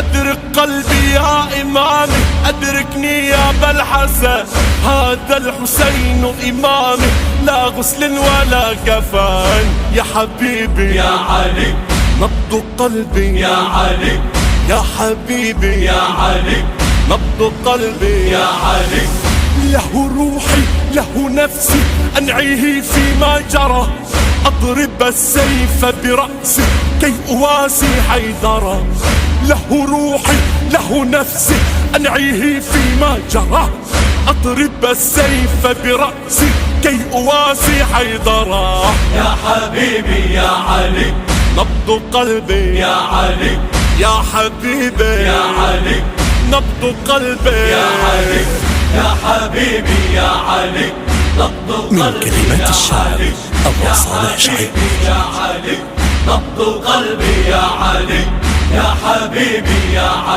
أدرك قلبي يا إمامي، أدركني يا أبا الحسن، هذا الحسين إمامي، لا غسل ولا كفن. يا حبيبي يا علي، نبض قلبي يا علي، يا حبيبي يا علي، نبض قلبي يا علي. له روحي له نفسي أنعيه فيما جرى، أضرب السيف برأسي كي أواسي حيدرا. له روحي له نفسي أنعيه فيما جرى، أضرب السيف برأسي كي أواسي حيدرا. يا حبيبي يا علي، نبض قلبي يا علي، يا حبيبي يا علي، نبض قلبي يا علي، يا حبيبي يا علي، نبض قلبي. من كلمات الشاعر أبو صالح شعيب. يا علي، نبض قلبي يا علي، يا حبيبي يا علي.